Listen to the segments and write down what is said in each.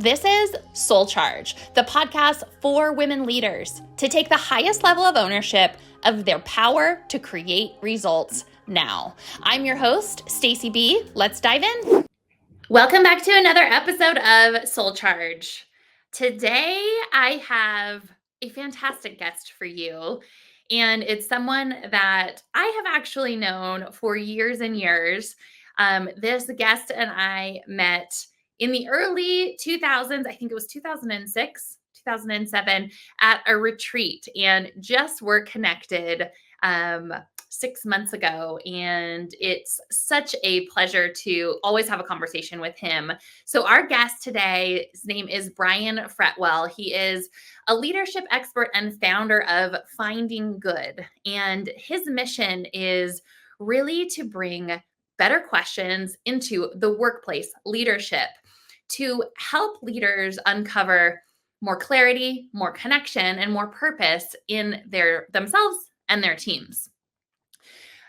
This is SoulCharge, the podcast for women leaders to take the highest level of ownership of their power to create results now. I'm your host, Stacy B. Let's dive in. Welcome back to another episode of SoulCharge. Today, I have a fantastic guest for you, and it's someone that I have actually known for years and years. This guest and I met in the early 2000s, I think it was 2006, 2007, at a retreat, and just were connected 6 months ago. And it's such a pleasure to always have a conversation with him. So our guest today, his name is Brian Fretwell. He is a leadership expert and founder of Finding Good. And his mission is really to bring better questions into the workplace leadership to help leaders uncover more clarity, more connection, and more purpose in themselves and their teams.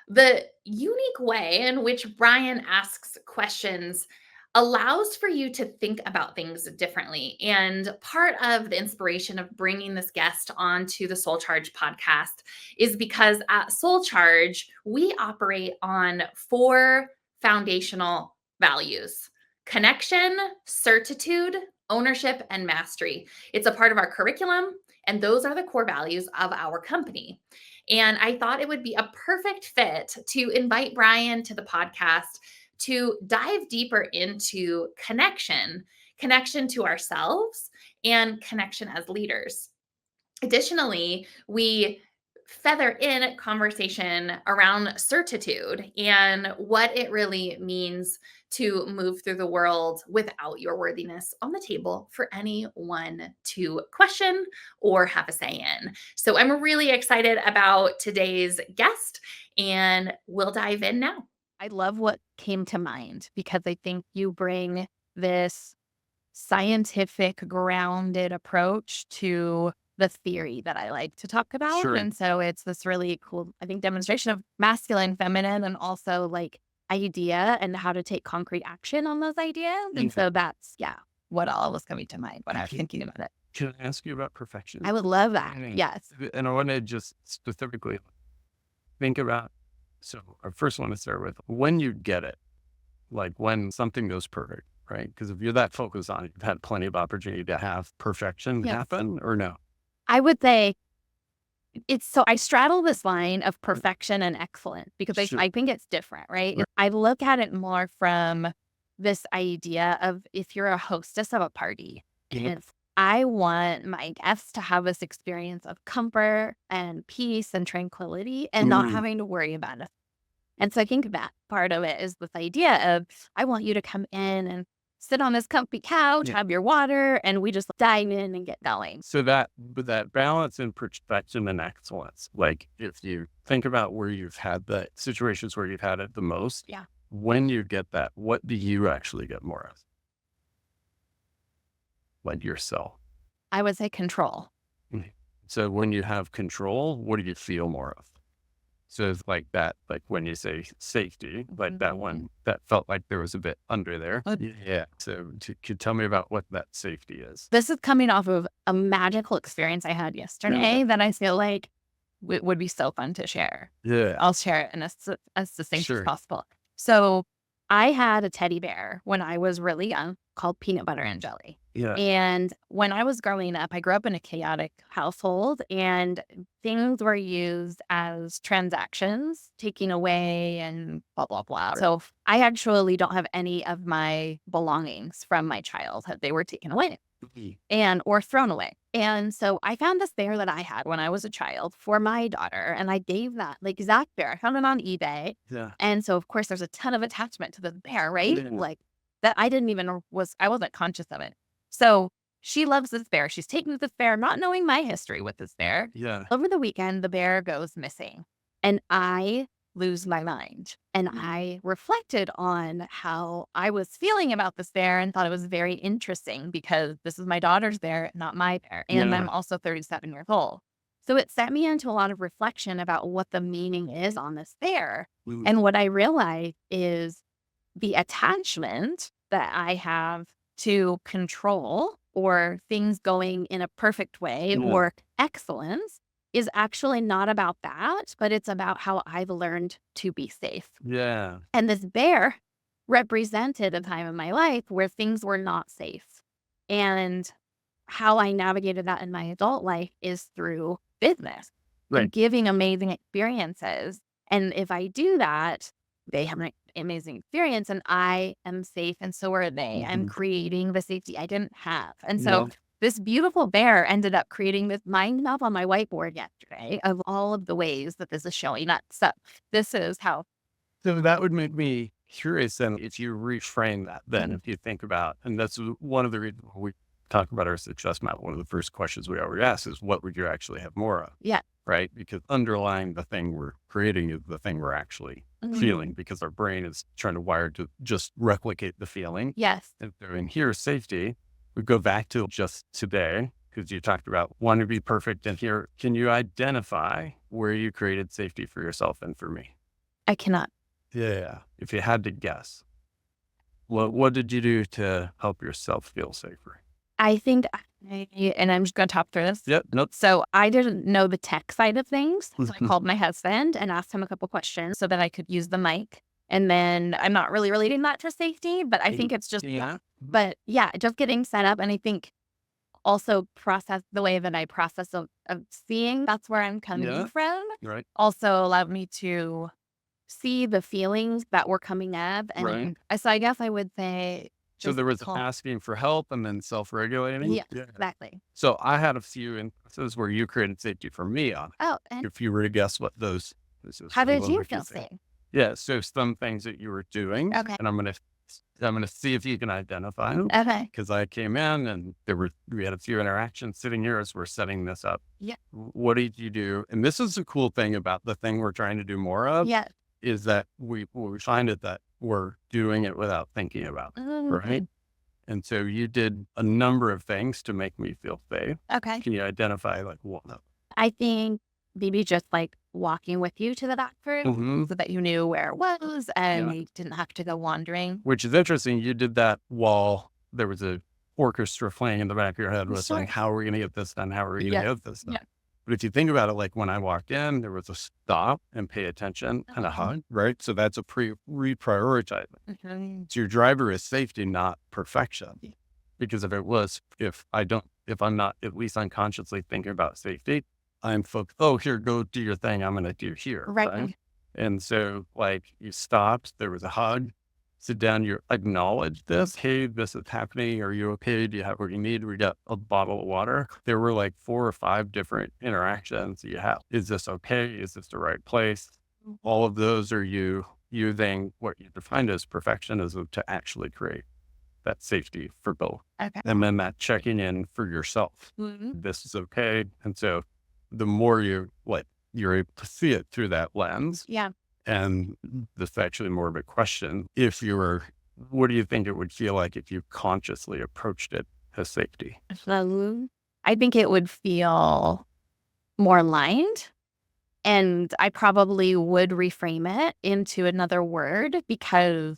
The unique way in which Brian asks questions allows for you to think about things differently. And part of the inspiration of bringing this guest onto the SoulCharge podcast is because at SoulCharge, we operate on 4 foundational values: connection, certitude, ownership, and mastery. It's a part of our curriculum, and those are the core values of our company. And I thought it would be a perfect fit to invite Brian to the podcast to dive deeper into connection to ourselves and connection as leaders. Additionally, we feather in conversation around certitude and what it really means to move through the world without your worthiness on the table for anyone to question or have a say in. So I'm really excited about today's guest, and we'll dive in now. I love what came to mind because I think you bring this scientific, grounded approach to the theory that I like to talk about. Sure. And so it's this really cool, I think, demonstration of masculine, feminine, and also like idea and how to take concrete action on those ideas. And so that's, what all was coming to mind when I was thinking about it. Can I ask you about perfection? I would love that. Yes. And I want to just specifically think about, so I first want to start with when you get it, like when something goes perfect, right? Because if you're that focused on it, you've had plenty of opportunity to have perfection happen, or no? I would say I straddle this line of perfection and excellence because I think it's different, right? I look at it more from this idea of if you're a hostess of a party, and I want my guests to have this experience of comfort and peace and tranquility and not having to worry about it. And so I think that part of it is this idea of I want you to come in and sit on this comfy couch, have your water, and we just dive in and get going. So that balance in perfection and excellence, like if you think about where you've had the situations where you've had it the most, when you get that, what do you actually get more of? Like yourself. I would say control. So when you have control, what do you feel more of? So it's like that, like when you say safety, like that one, that felt like there was a bit under there. Yeah. So could you tell me about what that safety is? This is coming off of a magical experience I had yesterday that I feel like would be so fun to share. Yeah. I'll share it in as succinct as possible. So I had a teddy bear when I was really young called Peanut Butter and Jelly. Yeah. And when I was growing up, I grew up in a chaotic household and things were used as transactions, taking away and blah, blah, blah. So I actually don't have any of my belongings from my childhood. They were taken away or thrown away. And so I found this bear that I had when I was a child for my daughter. And I gave that exact bear. I found it on eBay. Yeah. And so, of course, there's a ton of attachment to the bear, right? Yeah. Like that I wasn't conscious of it. So she loves this bear. She's taking this bear, not knowing my history with this bear. Yeah. Over the weekend, the bear goes missing and I lose my mind. And I reflected on how I was feeling about this bear and thought it was very interesting because this is my daughter's bear, not my bear. And I'm also 37 years old. So it set me into a lot of reflection about what the meaning is on this bear. And what I realized is the attachment that I have to control or things going in a perfect way or excellence is actually not about that, but it's about how I've learned to be safe. Yeah. And this bear represented a time in my life where things were not safe. And how I navigated that in my adult life is through business and giving amazing experiences. And if I do that, they have an amazing experience and I am safe and so are they. I'm creating the safety I didn't have. And so this beautiful bear ended up creating this mind map on my whiteboard yesterday of all of the ways that this is showing up. So this is how. So that would make me curious then if you reframe that then, if you think about, and that's one of the reasons we talk about our success map. One of the first questions we always ask is, what would you actually have more of? Yeah. Right? Because underlying the thing we're creating is the thing we're actually feeling, because our brain is trying to wire to just replicate the feeling. Yes. And so in here, safety, we go back to just today, because you talked about wanting to be perfect. And here, can you identify where you created safety for yourself and for me? I cannot. Yeah. If you had to guess, what did you do to help yourself feel safer? I think, and I'm just going to talk through this. Yep. Nope. So I didn't know the tech side of things. So I called my husband and asked him a couple questions so that I could use the mic. And then I'm not really relating that to safety, but I think it's just, but yeah, just getting set up. And I think also process the way that I process of seeing that's where I'm coming from. Right. Also allowed me to see the feelings that were coming up. And so I guess I would say, so there was asking for help and then self-regulating? Yeah, exactly. So I had a few instances where you created safety for me on it. Oh, and if you were to guess what those. How did you feel safe? Yeah, so some things that you were doing. Okay. And I'm gonna see if you can identify them. Okay. Because I came in and we had a few interactions sitting here as we're setting this up. Yeah. What did you do? And this is the cool thing about the thing we're trying to do more of. Yeah. Is that we find it that we're doing it without thinking about it, right? And so you did a number of things to make me feel safe. Okay. Can you identify like what? I think maybe just like walking with you to the bathroom so that you knew where it was and you didn't have to go wandering. Which is interesting. You did that while there was a orchestra playing in the back of your head was like, how are we going to get this done? How are we going to get this done? Yeah. But if you think about it, like when I walked in, there was a stop and pay attention and a hug, right? So that's a reprioritizing. So your driver is safety, not perfection. Yeah. Because if I'm not at least unconsciously thinking about safety, I'm focused, here, go do your thing. I'm going to do here. Right. And so like you stopped, there was a hug, sit down, you acknowledge this. Hey, this is happening. Are you okay? Do you have what you need? We got a bottle of water. There were like 4 or 5 different interactions you have. Is this okay? Is this the right place? All of those are you using what you defined as perfectionism to actually create that safety for both. Okay. And then that checking in for yourself. This is okay. And so the more you're able to see it through that lens. Yeah. And this is actually more of a question. What do you think it would feel like if you consciously approached it as safety? I think it would feel more aligned. And I probably would reframe it into another word because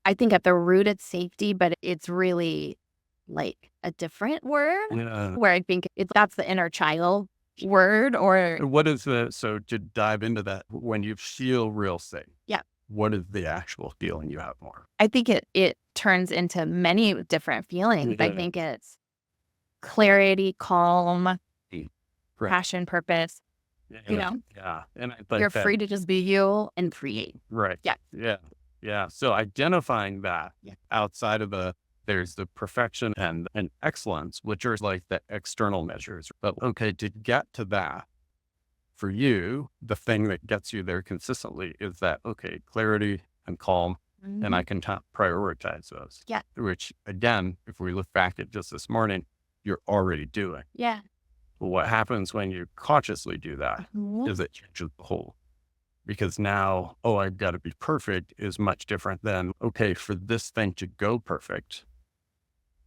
I think at the root it's safety, but it's really like a different word where I think that's the inner child word. Or what is so to dive into that, when you feel real safe, what is the actual feeling you have more? I think it turns into many different feelings. I think it's clarity, calm, passion, purpose. And you're free to just be you and create. Right. Yeah. So identifying that outside of there's the perfection and excellence, which are like the external measures. But okay, to get to that, for you, the thing that gets you there consistently is that, clarity and calm, and I can prioritize those. Yeah. Which, again, if we look back at just this morning, you're already doing. Yeah. But what happens when you consciously do that is it changes the whole. Because now, I've got to be perfect is much different than, for this thing to go perfect,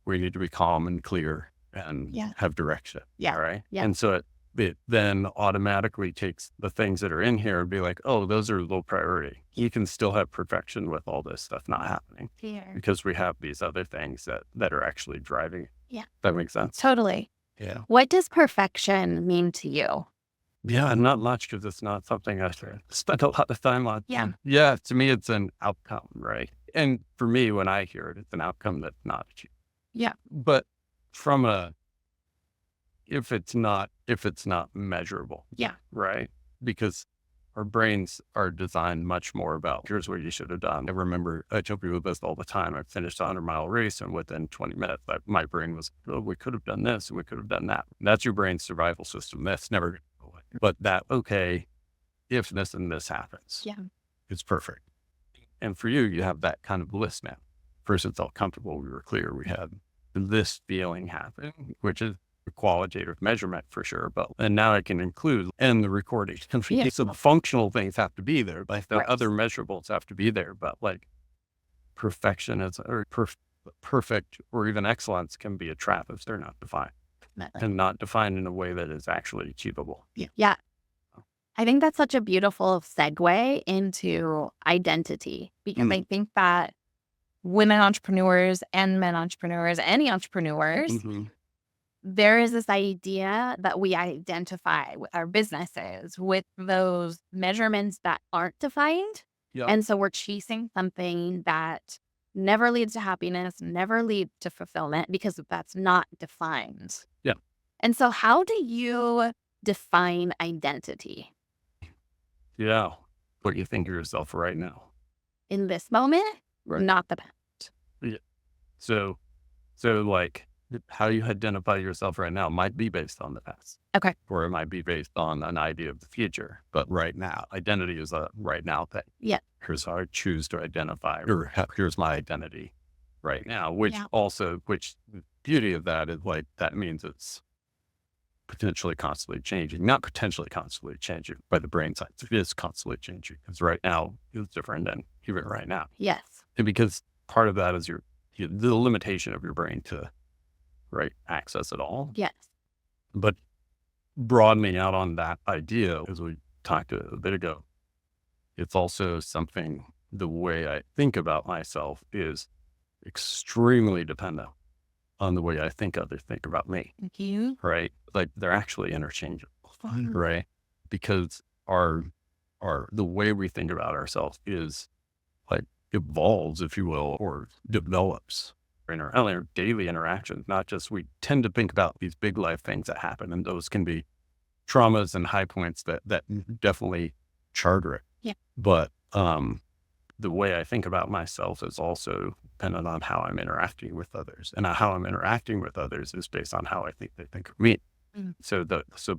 we need to be calm and clear and have direction. Yeah. Right. Yeah. And so it then automatically takes the things that are in here and be like, oh, those are low priority. You can still have perfection with all this stuff not happening because we have these other things that are actually driving it. Yeah. That makes sense. Totally. Yeah. What does perfection mean to you? Yeah, not much because it's not something I spent a lot of time on. Yeah. Yeah, to me, it's an outcome, right? And for me, when I hear it, it's an outcome that's not achieved. Yeah. But if it's not measurable. Yeah. Right? Because our brains are designed much more about, here's what you should have done. I remember I tell people this all the time. I finished a 100-mile race and within 20 minutes, my brain was, oh, we could have done this and we could have done that. That's your brain's survival system. That's never going to go away. But that, okay, if this and this happens, it's perfect. And for you, you have that kind of list now. First, it felt comfortable. We were clear. We had this feeling happen, which is a qualitative measurement for sure. And now I can include and the recording. Some functional things have to be there, but the other measurables have to be there. But like perfection perfect or even excellence can be a trap if they're not defined and not defined in a way that is actually achievable. Yeah. I think that's such a beautiful segue into identity because I think that women entrepreneurs and men entrepreneurs, any entrepreneurs, there is this idea that we identify with our businesses with those measurements that aren't defined. Yep. And so we're chasing something that never leads to happiness, never leads to fulfillment because that's not defined. Yeah. And so how do you define identity? Yeah. What you think of yourself right now. In this moment, not the past. Yeah. So like how you identify yourself right now might be based on the past. Okay. Or it might be based on an idea of the future. But right now, identity is a right now thing. Yeah. Here's how I choose to identify, or here's my identity right now, which the beauty of that is like, that means it's potentially constantly changing, not potentially constantly changing by the brain science. It is constantly changing because right now is different than even right now. Yes. And because part of that is the limitation of your brain to access it all. Yes. But broadening out on that idea, as we talked a bit ago, it's also something, the way I think about myself is extremely dependent on the way I think others think about me. Thank you. Right? Like they're actually interchangeable, right? Because the way we think about ourselves is like evolves, if you will, or develops in our daily interactions. Not just, we tend to think about these big life things that happen, and those can be traumas and high points that definitely charter it. Yeah. But the way I think about myself is also dependent on how I'm interacting with others. And how I'm interacting with others is based on how I think they think of me. So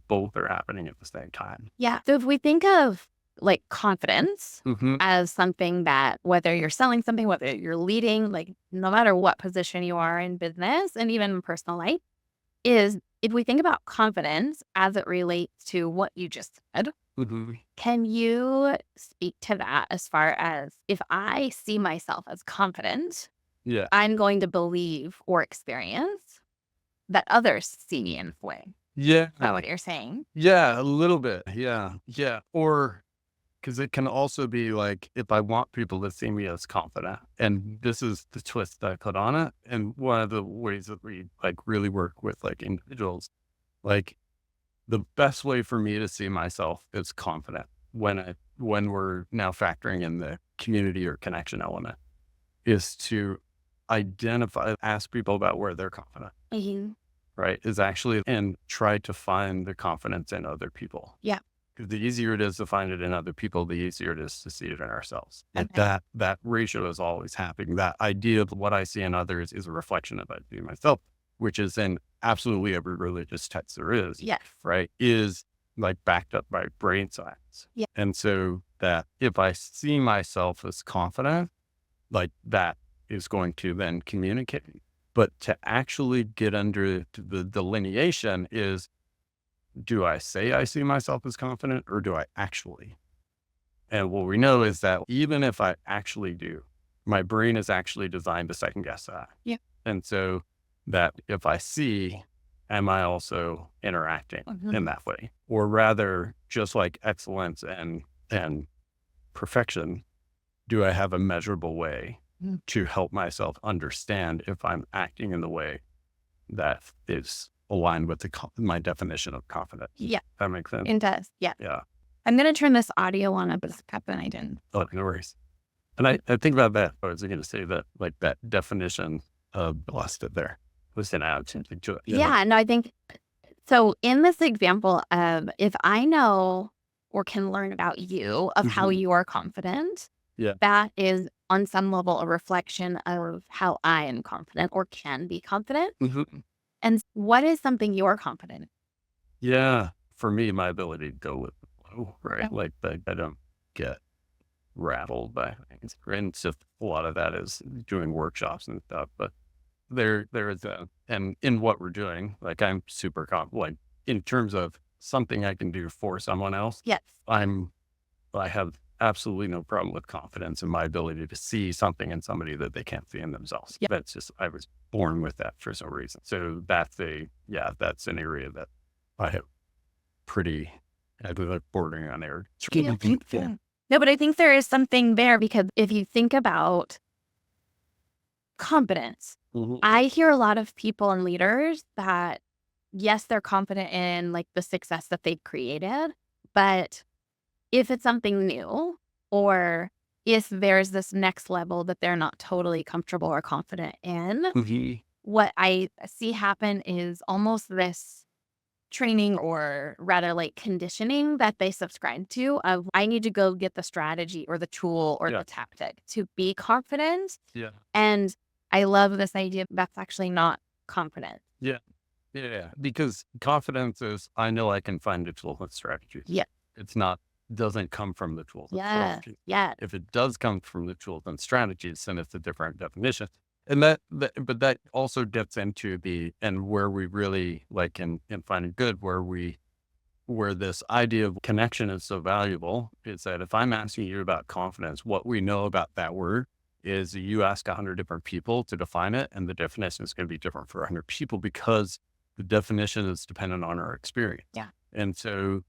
both are happening at the same time. Yeah. So if we think of like confidence as something that, whether you're selling something, whether you're leading, like no matter what position you are in business and even in personal life, is if we think about confidence as it relates to what you just said, can you speak to that as far as if I see myself as confident, I'm going to believe or experience that others see me in a way? Yeah. Is that what you're saying? Yeah, a little bit. Yeah. Yeah. Or because it can also be like, if I want people to see me as confident, and this is the twist that I put on it. And one of the ways that we like really work with like individuals, like the best way for me to see myself as confident when we're now factoring in the community or connection element is to ask people about where they're confident. Right. Is actually, and try to find the confidence in other people. Yeah. Because the easier it is to find it in other people, the easier it is to see it in ourselves. Okay. And that ratio is always happening. That idea of what I see in others is a reflection of what I see in myself, which is in absolutely every religious text there is. Yes. Right. Is like backed up by brain science. Yeah. And so that if I see myself as confident, like that is going to then communicate. But to actually get under the delineation is, do I say I see myself as confident or do I actually? And what we know is that even if I actually do, my brain is actually designed to second guess that. Yeah. And so that if I see am I also interacting in that way? Or rather, just like excellence and perfection, do I have a measurable way to help myself understand if I'm acting in the way that is aligned with my definition of confidence? Yeah. That makes sense? It does. Yeah. Yeah. I'm going to turn this audio on up as a and I didn't. Oh, no worries. And I think about that. I was going to say that, like, that definition of lost it there. Was an out to it. Yeah. No, I think so. In this example of if I know or can learn about you of how you are confident, that is on some level a reflection of how I am confident or can be confident. And what is something you're confident in? Yeah. For me, my ability to go with the flow, right? Yeah. Like, I don't get rattled by things. And it's just a lot of that is doing workshops and stuff. But there is and in what we're doing, like, I'm super confident, like, in terms of something I can do for someone else. Yes. I have absolutely no problem with confidence in my ability to see something in somebody that they can't see in themselves. Yep. That's just, I was born with that for some reason. So that's an area that I have I feel like bordering on error. No, but I think there is something there because if you think about confidence, I hear a lot of people and leaders that, yes, they're confident in like the success that they've created, but if it's something new or if there's this next level that they're not totally comfortable or confident in, what I see happen is almost this training or rather like conditioning that they subscribe to of I need to go get the strategy or the tool or the tactic to be confident. Yeah. And I love this idea that's actually not confident. Yeah. Because confidence is, I know I can find the tools and strategies. Yeah. It's not, doesn't come from the tools and strategies. Yeah. If it does come from the tools and strategies, then it's a different definition. And but that also gets into where we really like in finding good, where this idea of connection is so valuable is that if I'm asking you about confidence, what we know about that word is you ask 100 different people to define it, and the definition is going to be different for 100 people because the definition is dependent on our experience. Yeah. And so,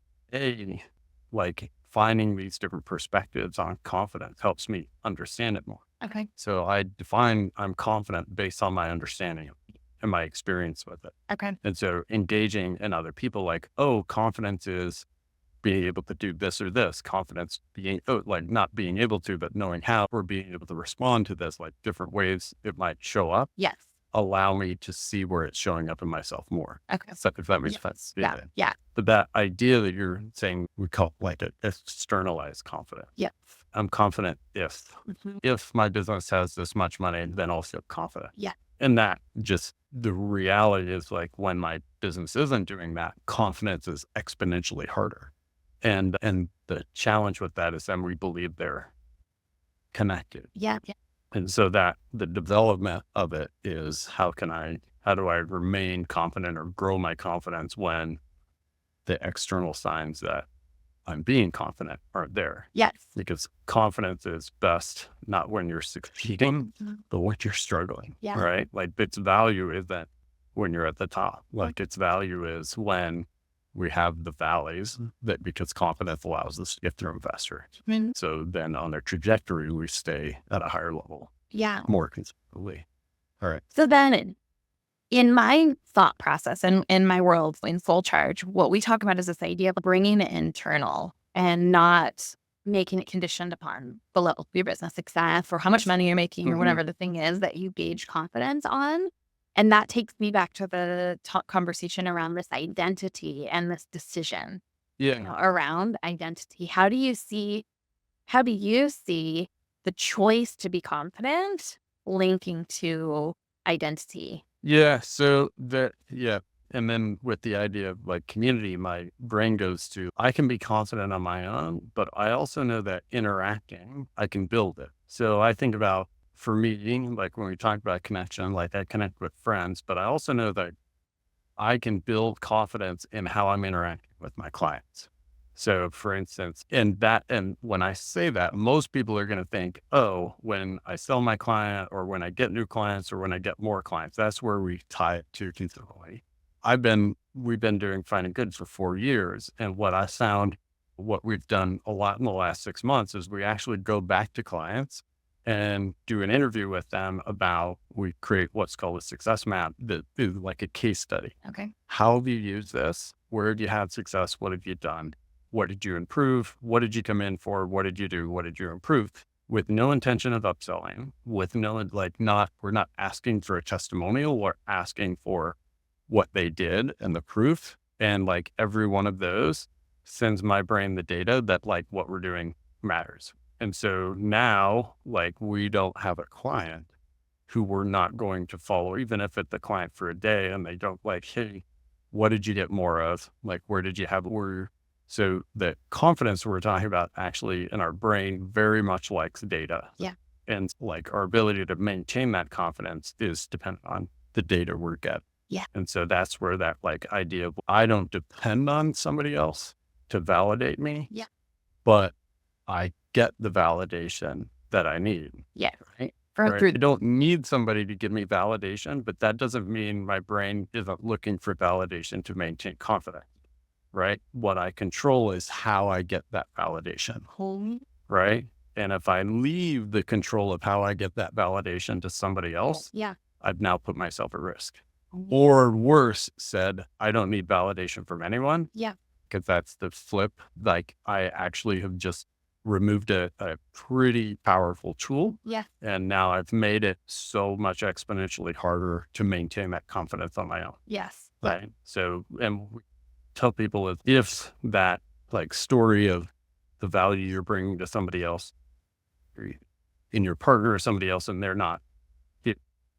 like finding these different perspectives on confidence helps me understand it more. Okay. So I define I'm confident based on my understanding and my experience with it. Okay. And so engaging in other people, like, oh, confidence is being able to do this or this. Confidence being like not being able to, but knowing how, or being able to respond to this, like different ways it might show up. Yes. Allow me to see where it's showing up in myself more. Okay. So if that makes sense. Yeah. But that idea that you're saying, we call like it externalized confidence. Yeah. I'm confident if my business has this much money, then I'll feel confident. Yeah. And that just, the reality is like when my business isn't doing that, confidence is exponentially harder. And the challenge with that is then we believe they're connected. Yeah. And so that the development of it is how do I remain confident or grow my confidence when the external signs that I'm being confident aren't there? Yes. Because confidence is best not when you're succeeding, but when you're struggling. Yeah. Right? Like its value isn't when you're at the top. Like its value is when we have the valleys because confidence allows us to get through them faster. So then on their trajectory, we stay at a higher level. Yeah. More consistently. All right. So then in my thought process and in my world in SoulCharge, what we talk about is this idea of bringing it internal and not making it conditioned upon the level of your business success or how much money you're making or whatever the thing is that you gauge confidence on. And that takes me back to the conversation around this identity and this decision around identity. How do you see the choice to be confident linking to identity? Yeah. So and then with the idea of like community, my brain goes to, I can be confident on my own, but I also know that interacting, I can build it. So I think about, for me, like when we talk about connection, like I connect with friends, but I also know that I can build confidence in how I'm interacting with my clients. So for instance, and when I say that, most people are going to think, oh, when I sell my client or when I get new clients or when I get more clients, that's where we tie it to consistently. we've been doing finding goods for 4 years. And what I found, what we've done a lot in the last 6 months is we actually go back to clients and do an interview with them we create what's called a success map that is like a case study. Okay. How have you used this? Where have you had success? What have you done? What did you improve? What did you come in for? What did you do? What did you improve? With no intention of upselling, with no, we're not asking for a testimonial. We're asking for what they did and the proof. And like every one of those sends my brain the data that like what we're doing matters. And so now, like, we don't have a client who we're not going to follow, even if it's the client for a day and they don't like, hey, what did you get more of? Like, where did you have, so the confidence we're talking about actually in our brain very much likes data. Yeah. And like our ability to maintain that confidence is dependent on the data we're getting. Yeah. And so that's where that like idea of I don't depend on somebody else to validate me. Yeah. But I get the validation that I need. Yeah. Right. Right. I don't need somebody to give me validation, but that doesn't mean my brain isn't looking for validation to maintain confidence. Right. What I control is how I get that validation. Right. And if I leave the control of how I get that validation to somebody else, I've now put myself at risk. Or worse said, I don't need validation from anyone. Yeah. Because that's the flip. Like I actually have just removed a pretty powerful tool. Yeah. And now I've made it so much exponentially harder to maintain that confidence on my own. Yes. Right. So, and we tell people if that like story of the value you're bringing to somebody else in your partner or somebody else, and they're not,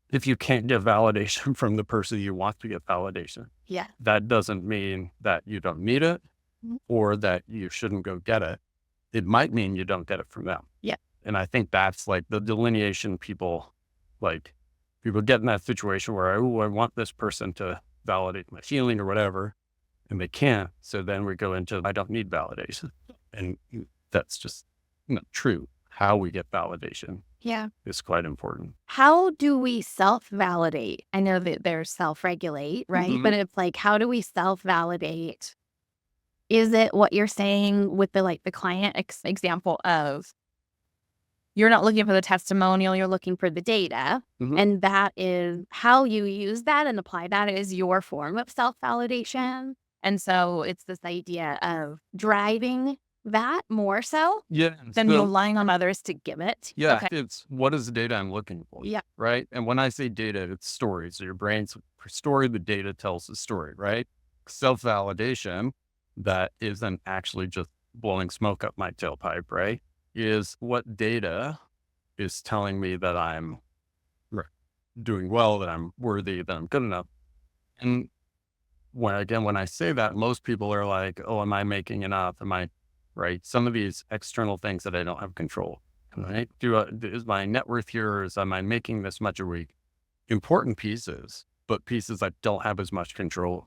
if you can't get validation from the person you want to get validation, that doesn't mean that you don't need it or that you shouldn't go get it. It might mean you don't get it from them. Yeah. And I think that's like the delineation people get in that situation where, I want this person to validate my feeling or whatever, and they can't. So then we go into, I don't need validation. And that's just not true. How we get validation is quite important. How do we self-validate? I know that there's self-regulate, right? Mm-hmm. But it's like, how do we self-validate? Is it what you're saying with the client example of you're not looking for the testimonial, you're looking for the data. Mm-hmm. And that is how you use that and apply that is your form of self-validation. And so it's this idea of driving that more so than relying on others to give it. Yeah. Okay. It's what is the data I'm looking for? Yeah. Right. And when I say data, it's stories. So your brain's story, the data tells the story, right? Self-validation that isn't actually just blowing smoke up my tailpipe, right? Is what data is telling me that I'm doing well, that I'm worthy, that I'm good enough. And when I say that, most people are like, oh, am I making enough? Am I right? Some of these external things that I don't have control, right? Is my net worth here, or am I making this much a week? Important pieces, but pieces I don't have as much control.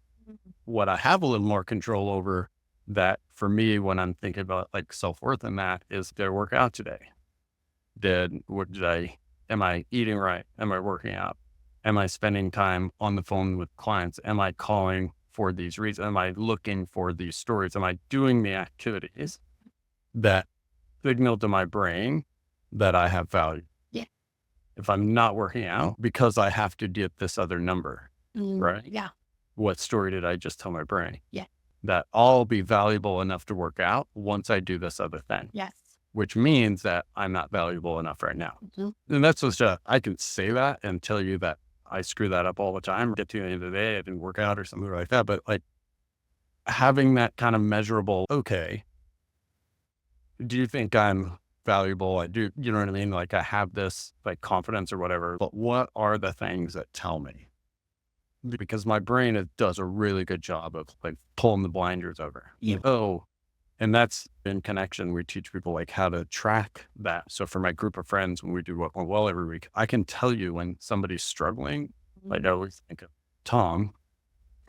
What I have a little more control over that for me, when I'm thinking about like self-worth and that is, did I work out today? Am I eating right? Am I working out? Am I spending time on the phone with clients? Am I calling for these reasons? Am I looking for these stories? Am I doing the activities that signal to my brain that I have value? Yeah. If I'm not working out because I have to get this other number, right? Yeah. What story did I just tell my brain? Yeah. That I'll be valuable enough to work out once I do this other thing. Yes. Which means that I'm not valuable enough right now. Mm-hmm. And that's just, I can say that and tell you that I screw that up all the time. Get to the end of the day, I didn't work out or something like that. But like having that kind of measurable, okay, do you think I'm valuable? I do, you know what I mean? Like I have this like confidence or whatever, but what are the things that tell me? Because my brain does a really good job of like pulling the blinders over. Yeah. Oh, and that's in connection. We teach people like how to track that. So for my group of friends, when we do what went well every week, I can tell you when somebody's struggling. Like I always think of Tom.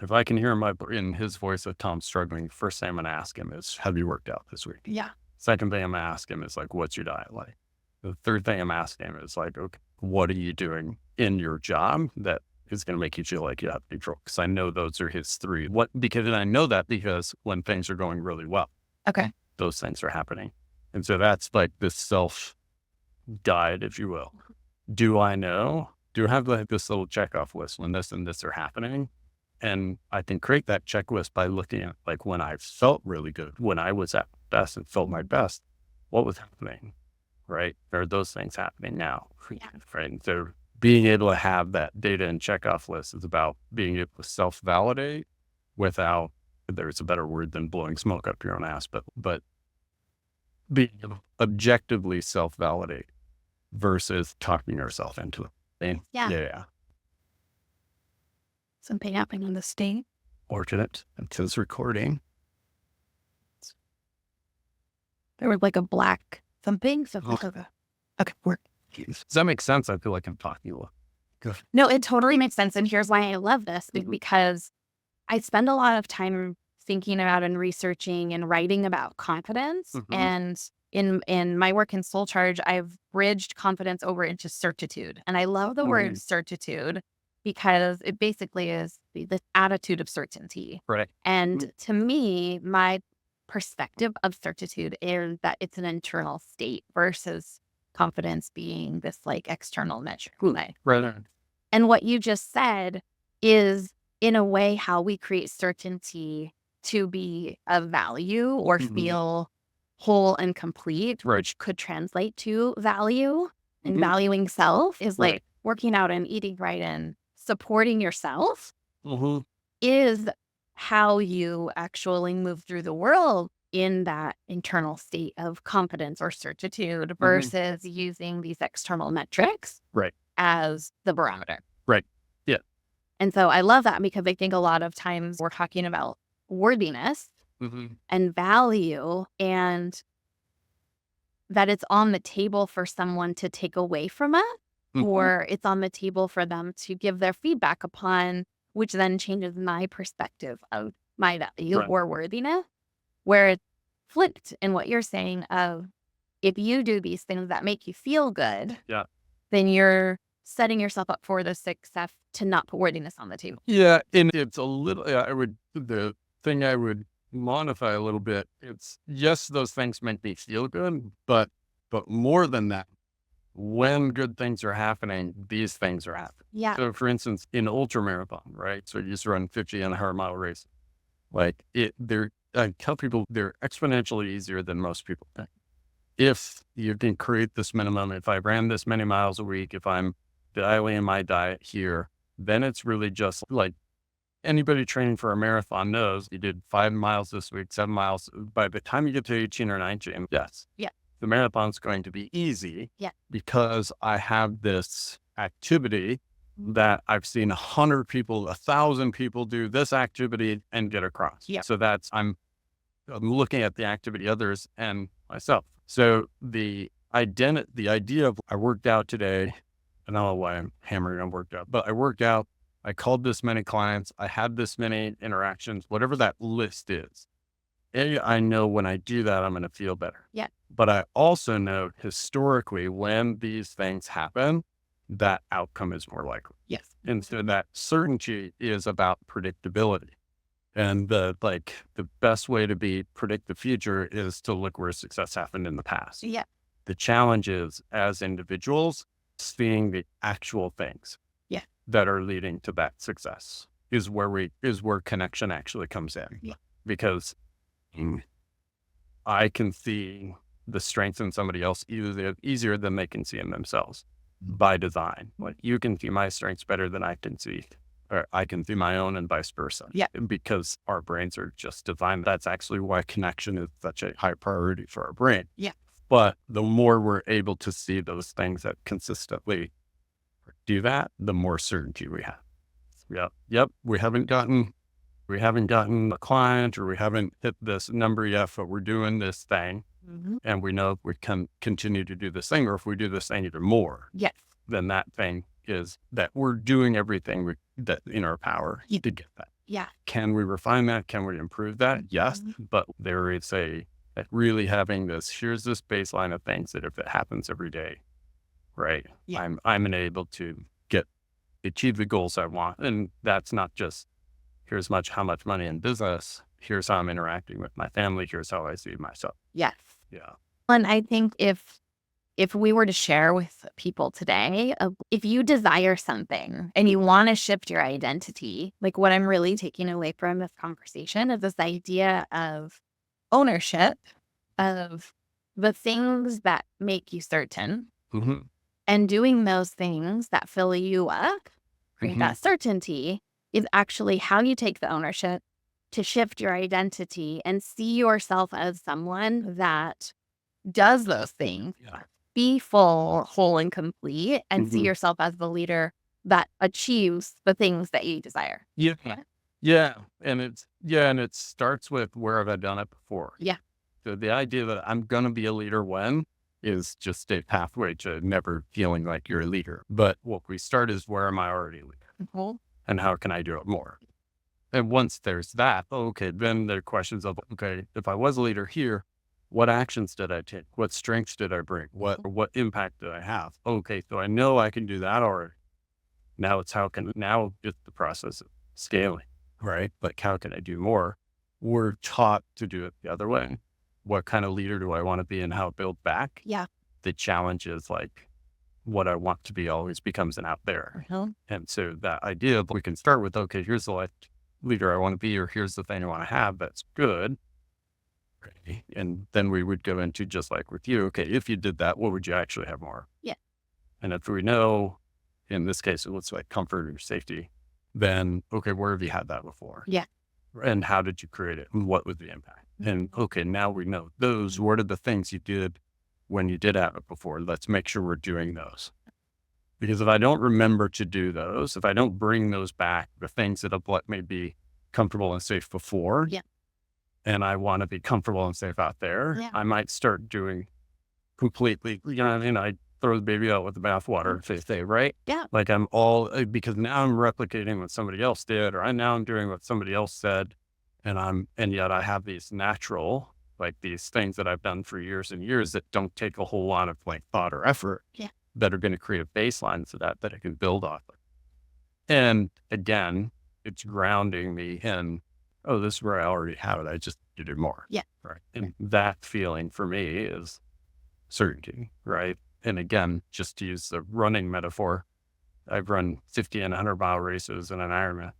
If I can hear in his voice that Tom's struggling, first thing I'm going to ask him is, have you worked out this week? Yeah. Second thing I'm going to ask him is like, what's your diet like? The third thing I'm asking him is like, okay, what are you doing in your job that is going to make you feel like you have control. Because I know those are his three. Because I know that because when things are going really well, Okay. those things are happening. And so that's like this self-guide, if you will. Do I know? Do I have like this little checkoff list when this and this are happening? And I can create that checklist by looking at like when I felt really good, when I was at my best and felt my best, what was happening, right? Are those things happening now? Yeah. Right. And so being able to have that data and checkoff list is about being able to self-validate without, there's a better word than blowing smoke up your own ass, but being able to objectively self-validate versus talking yourself into it. Yeah. Something happening on the stage. Fortunate. Until it's recording. There was like a black something. Okay, work. Does that make sense? I feel like I'm talking a lot. Good. No, it totally makes sense. And here's why I love this, because I spend a lot of time thinking about and researching and writing about confidence. And in my work in SoulCharge, I've bridged confidence over into certitude. And I love the word certitude because it basically is the attitude of certainty. Right. And to me, my perspective of certitude is that it's an internal state versus confidence being this like external measure. Right. And what you just said is in a way how we create certainty to be of value or feel whole and complete, which could translate to value. And valuing self is like working out and eating right and supporting yourself is how you actually move through the world in that internal state of confidence or certitude versus using these external metrics as the barometer. Right. Yeah. And so I love that because I think a lot of times we're talking about worthiness and value, and that it's on the table for someone to take away from it, or it's on the table for them to give their feedback upon, which then changes my perspective of my value or worthiness, where it's flipped in what you're saying of if you do these things that make you feel good, then you're setting yourself up for the success to not put worthiness on the table. Yeah. And it's a little, the thing I would modify a little bit, it's yes, those things make me feel good, but more than that, when good things are happening, these things are happening. Yeah. So for instance, in ultra marathon, right? So you just run 50 and a 100-mile race. Like I tell people they're exponentially easier than most people think. If you can create this minimum, if I ran this many miles a week, if I'm dialing in my diet here, then it's really just like anybody training for a marathon knows you did 5 miles this week, 7 miles. By the time you get to 18 or 19, the marathon's going to be easy because I have this activity that I've seen 100 people, 1,000 people do this activity and get across. So that's, I'm looking at the activity others and myself. So the idea of I worked out today, I don't know why I'm hammering on worked out, but I worked out, I called this many clients, I had this many interactions, whatever that list is. I know when I do that, I'm going to feel better. Yeah. But I also know historically when these things happen, that outcome is more likely. Yes. And so that certainty is about predictability. And the best way to predict the future is to look where success happened in the past. Yeah. The challenge is as individuals, seeing the actual things that are leading to that success is where connection actually comes in. Yeah. Because I can see the strengths in somebody else easier than they can see in themselves by design. Like you can see my strengths better than I can see, or I can see my own and vice versa. Yeah. Because our brains are just designed. That's actually why connection is such a high priority for our brain. Yeah. But the more we're able to see those things that consistently do that, the more certainty we have. Yep. We haven't gotten a client or we haven't hit this number yet, but we're doing this thing. And we know we can continue to do this thing, or if we do this thing even more, then that thing is that we're doing everything that in our power to get that. Yeah. Can we refine that? Can we improve that? Yes. But there is that really having here's this baseline of things that if it happens every day, right? Yeah. I'm enabled to get achieve the goals I want. And that's not just here's how much money in business. Here's how I'm interacting with my family. Here's how I see myself. Yes. Yeah. And I think if we were to share with people today, if you desire something and you want to shift your identity, like what I'm really taking away from this conversation is this idea of ownership of the things that make you certain and doing those things that fill you up, right? That certainty is actually how you take the ownership to shift your identity and see yourself as someone that does those things. Yeah. Be full, whole, and complete, and see yourself as the leader that achieves the things that you desire. Yeah. Yeah. And it starts with where have I done it before? Yeah. So the idea that I'm going to be a leader when is just a pathway to never feeling like you're a leader. But what we start is where am I already a leader? And how can I do it more? And once there's that, okay, then there are questions of, okay, if I was a leader here, what actions did I take? What strengths did I bring? What impact did I have? Okay, so I know I can do that already. Now it's now it's the process of scaling, right? Like how can I do more? We're taught to do it the other way. What kind of leader do I want to be and how build back? Yeah. The challenge is like what I want to be always becomes an out there. And so that idea of we can start with, okay, here's the life leader I want to be, or here's the thing I want to have that's good. And then we would go into just like with you, okay, if you did that, what would you actually have more? Yeah. And if we know, in this case, it looks like comfort or safety, then, okay, where have you had that before? Yeah. And how did you create it? And what was the impact? And okay, now we know those, what are the things you did when you did have it before? Let's make sure we're doing those. Because if I don't remember to do those, if I don't bring those back, the things that have let me be comfortable and safe before, and I want to be comfortable and safe out there, I might start doing completely, I throw the baby out with the bathwater, if they say, right? Yeah. Like because now I'm replicating what somebody else did, or now I'm doing what somebody else said. And yet I have these natural, like these things that I've done for years and years that don't take a whole lot of like thought or effort that are going to create a baseline so that I can build off of. And again, it's grounding me in, oh, this is where I already have it. I just need to do more. Yeah. Right. And that feeling for me is certainty. Right. And again, just to use the running metaphor, I've run 50 and 100-mile races in an Ironman.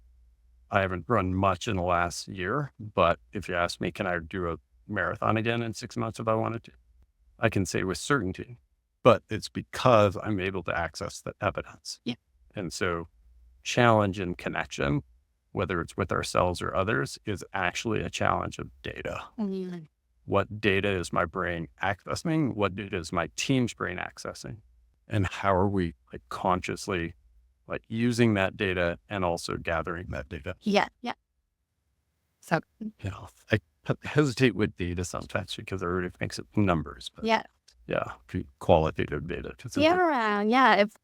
I haven't run much in the last year, but if you ask me, can I do a marathon again in 6 months if I wanted to? I can say with certainty, but it's because I'm able to access the evidence. Yeah. And so challenge and connection, whether it's with ourselves or others, is actually a challenge of data. What data is my brain accessing? What data is my team's brain accessing? And how are we like consciously like using that data and also gathering that data? Yeah. So, I hesitate with data sometimes because everybody thinks of numbers. But qualitative data.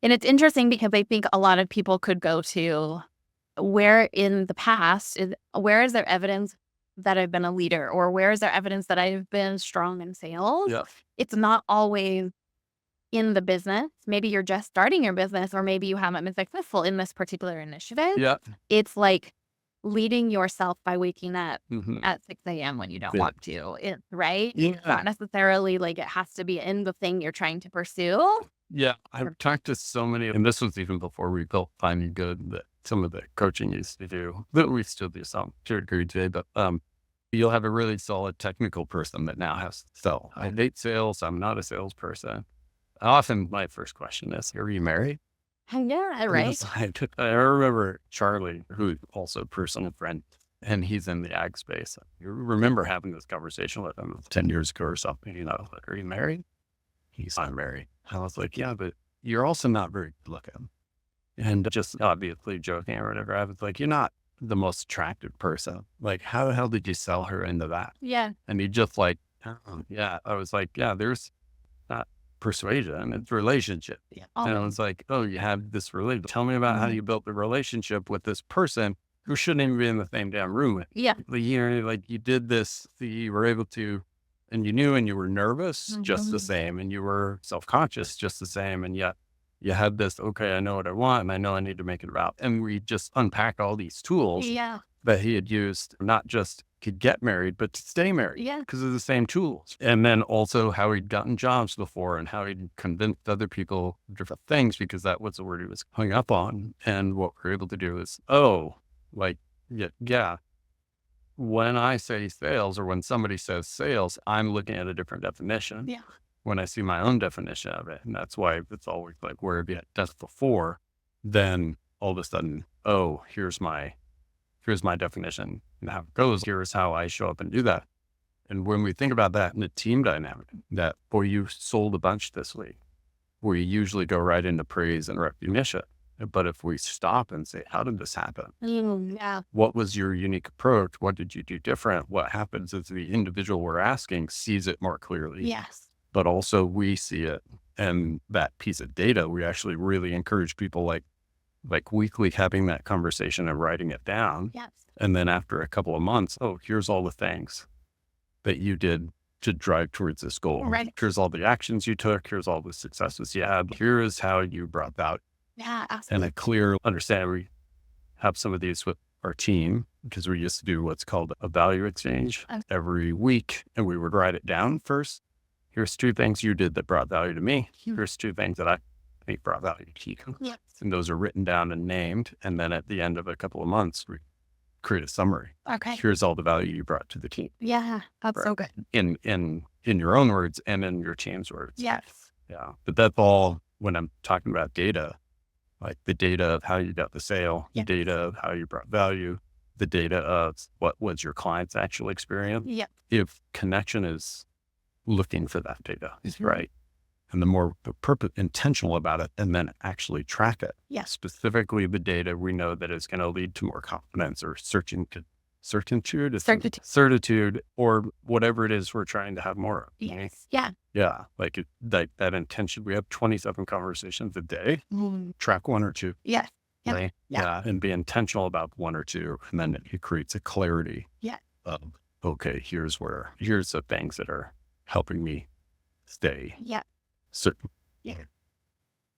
And it's interesting because I think a lot of people could go to where in the past where is there evidence that I've been a leader, or where is there evidence that I've been strong in sales? Yeah. It's not always in the business. Maybe you're just starting your business, or maybe you haven't been successful in this particular initiative. Yeah. It's like leading yourself by waking up at 6 a.m. when you don't want to, right? Yeah. It's not necessarily like it has to be in the thing you're trying to pursue. Yeah. I've talked to so many, and this was even before we built Finding Good, that some of the coaching used to do, that we still do some to a degree today, but you'll have a really solid technical person that now has to sell. I hate sales. I'm not a salesperson. Often my first question is, are you married? Yeah, right. I remember Charlie, who's also a personal friend, and he's in the ag space. I remember having this conversation with him 10 years ago or something, are you married? He's not married. I was like, yeah, but you're also not very good looking. And just obviously joking or whatever, I was like, you're not the most attractive person. Like, how the hell did you sell her into that? Yeah. And he just like, oh, yeah. I was like, yeah, there's not persuasion, it's relationship. Yeah. And I was like, oh, you have this relationship. Tell me about how you built the relationship with this person who shouldn't even be in the same damn room with. Yeah. Like you did this, you were able to, and you knew, and you were nervous just the same, and you were self-conscious just the same. And yet You had this, okay, I know what I want and I know I need to make it about. And we just unpack all these tools that he had used, not just to get married, but to stay married because of the same tools. And then also how he'd gotten jobs before and how he'd convinced other people different things because that was the word he was hung up on. And what we're able to do is, when I say sales or when somebody says sales, I'm looking at a different definition. Yeah. When I see my own definition of it. And that's why it's always like, where have you had that before? Then all of a sudden, oh, here's my definition and how it goes. Here's how I show up and do that. And when we think about that in the team dynamic, that, boy, you sold a bunch this week, we usually go right into praise and recognition. But if we stop and say, how did this happen? What was your unique approach? What did you do different? What happens is the individual we're asking sees it more clearly. Yes. But also we see it. And that piece of data, we actually really encourage people like weekly having that conversation and writing it down. Yes. And then after a couple of months, oh, here's all the things that you did to drive towards this goal. Right. Here's all the actions you took. Here's all the successes you had. Here is how you brought that. Yeah, absolutely. And a clear understanding. We have some of these with our team because we used to do what's called a value exchange every week. And we would write it down first. Here's 2 things you did that brought value to me. Here's 2 things that I think brought value to you. Yes. And those are written down and named. And then at the end of a couple of months, we create a summary. Okay. Here's all the value you brought to the team. Yeah, that's so good. In your own words and in your team's words. Yes. Yeah. But that's all when I'm talking about data, like the data of how you got the sale, the data of how you brought value, the data of what was your client's actual experience. Yep. If connection is looking for that data, right? And the more intentional about it and then actually track it. Yeah. Specifically the data we know that is going to lead to more confidence or certitude, or whatever it is we're trying to have more of. Yes. Right? Yeah. Yeah. Like that intention. We have 27 conversations a day. Track 1 or 2. Yes. Yep. Right? Yeah. And be intentional about 1 or 2. And then it creates a clarity of, okay, here's the things that are helping me stay. Yeah. Certain. Yeah.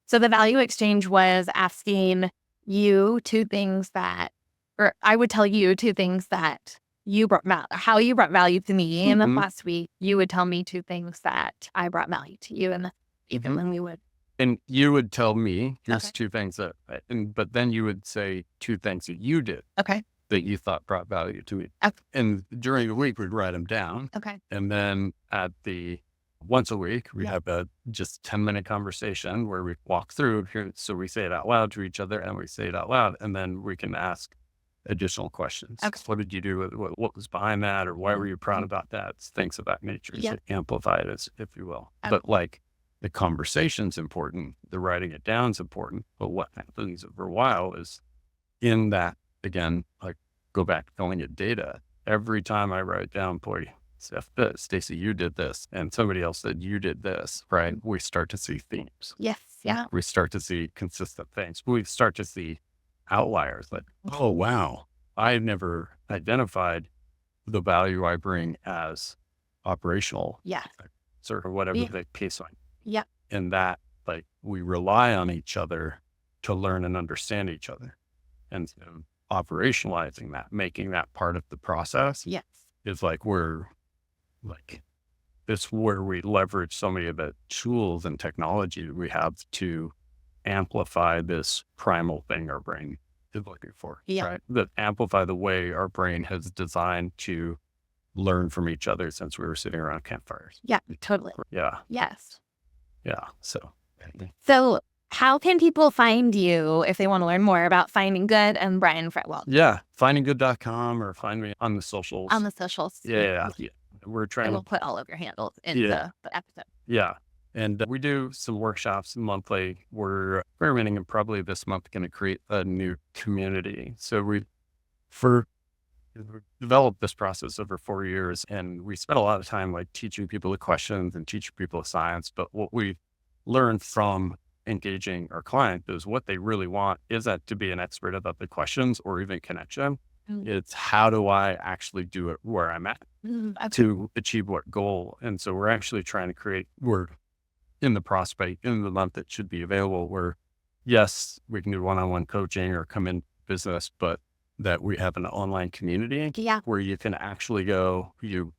So the value exchange was asking you 2 things that, or I would tell you 2 things that you brought how you brought value to me. And then last week, you would tell me 2 things that I brought value to you. And even when we would. And you would tell me, here's 2 things but then you would say 2 things that you did. Okay. That you thought brought value to me. Okay. And during the week, we'd write them down. Okay. And then once a week, we have a just 10-minute conversation where we walk through here. So we say it out loud to each other and we say it out loud. And then we can ask additional questions. Okay. What did you do? What was behind that? Or why were you proud about that? Things of that nature. Yeah. So amplify it, if you will. But like the conversation's important. The writing it down is important. But what happens over a while is in that, again, like go back to calling it data. Every time I write down, boy, Stacy, you did this, and somebody else said you did this, right? We start to see themes. Yes. Yeah. We start to see consistent things. We start to see outliers like, oh, wow, I've never identified the value I bring as operational. Yeah. Sort of whatever the case line. Yeah. And that, like, we rely on each other to learn and understand each other. And so operationalizing that, making that part of the process is like it's where we leverage so many of the tools and technology that we have to amplify this primal thing our brain is looking for, right? That amplify the way our brain has designed to learn from each other since we were sitting around campfires. Yeah, totally. Yeah. Yes. Yeah. So how can people find you if they want to learn more about Finding Good and Brian Fretwell? Yeah. Findinggood.com or find me on the socials. On the socials. Yeah. We're trying and we'll put all of your handles in the episode. Yeah. And we do some workshops monthly. We're experimenting and probably this month going to create a new community. So we've developed this process over 4 years, and we spent a lot of time like teaching people the questions and teaching people the science. But what we learned from engaging our client is what they really want is that to be an expert about the questions or even connection. It's how do I actually do it where I'm at to achieve what goal? And so we're actually trying to we're in the prospect in the month that should be available, where yes, we can do one-on-one coaching or come in business, but that we have an online community where you can actually go, you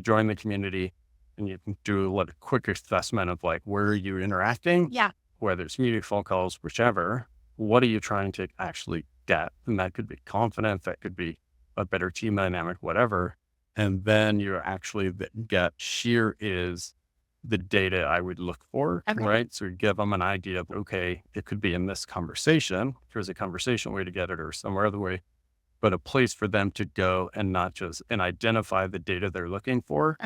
join the community and you can do a quick assessment of like, where are you interacting? Whether it's media, phone calls, whichever, what are you trying to actually get? And that could be confidence, that could be a better team dynamic, whatever. And then you actually get, here is the data I would look for, right? So you give them an idea of, okay, it could be in this conversation. Here's a conversation way to get it, or somewhere other way, but a place for them to go and not just identify the data they're looking for,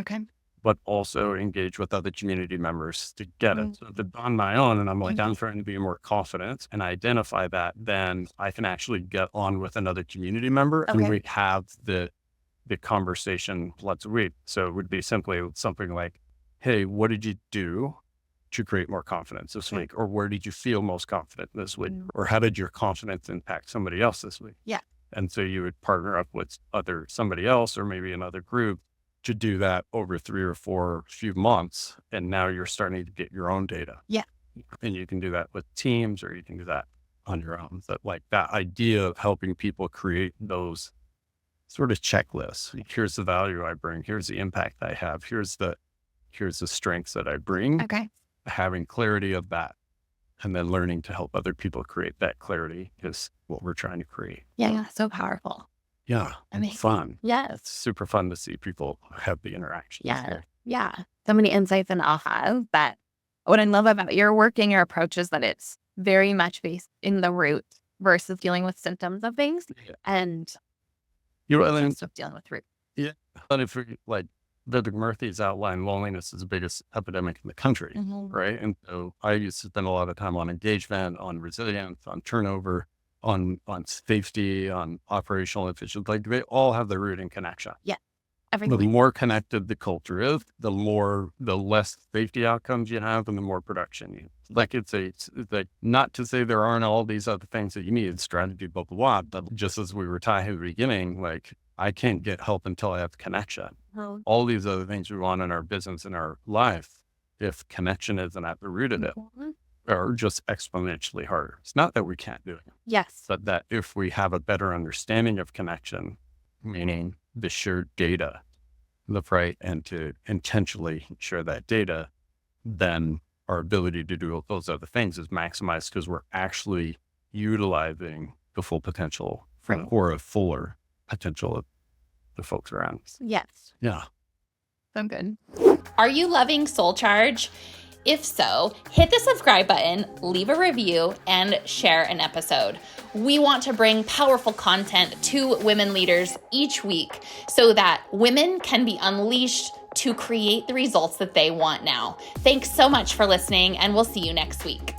but also engage with other community members to get it. So if it's on my own and I'm like, I'm trying to be more confident and identify that, then I can actually get on with another community member and we have the conversation once a week. So it would be simply something like, hey, what did you do to create more confidence this week? Or where did you feel most confident this week? Or how did your confidence impact somebody else this week? And so you would partner up with somebody else or maybe another group to do that over 3 or 4 few months. And now you're starting to get your own data. And you can do that with teams, or you can do that on your own. But that idea of helping people create those sort of checklists. Here's the value I bring. Here's the impact I have. Here's the strengths that I bring. Having clarity of that, and then learning to help other people create that clarity is what we're trying to create. So powerful. It's fun. Yes. It's super fun to see people have the interactions. So many insights and ahas. That what I love about your work and your approach is that it's very much based in the root versus dealing with symptoms of things. And of dealing with root. And if Vivek Murthy's outlined, loneliness is the biggest epidemic in the country, right? And so I used to spend a lot of time on engagement, on resilience, on turnover, on safety, on operational efficiency. They all have their root in connection. Everything. The more connected the culture is, the less safety outcomes you have, and the more production you. It's not to say there aren't all these other things that you need, strategy, blah blah blah. But just as we were talking at the beginning, I can't get help until I have connection. All these other things we want in our business, in our life, if connection isn't at the root of it, are just exponentially harder. It's not that we can't do it. But that if we have a better understanding of connection, meaning the shared data, right, and to intentionally share that data, then our ability to do those other things is maximized because we're actually utilizing the full potential or a fuller potential of the folks around us. So good. Are you loving SoulCharge? If so, hit the subscribe button, leave a review, and share an episode. We want to bring powerful content to women leaders each week so that women can be unleashed to create the results that they want now. Thanks so much for listening, and we'll see you next week.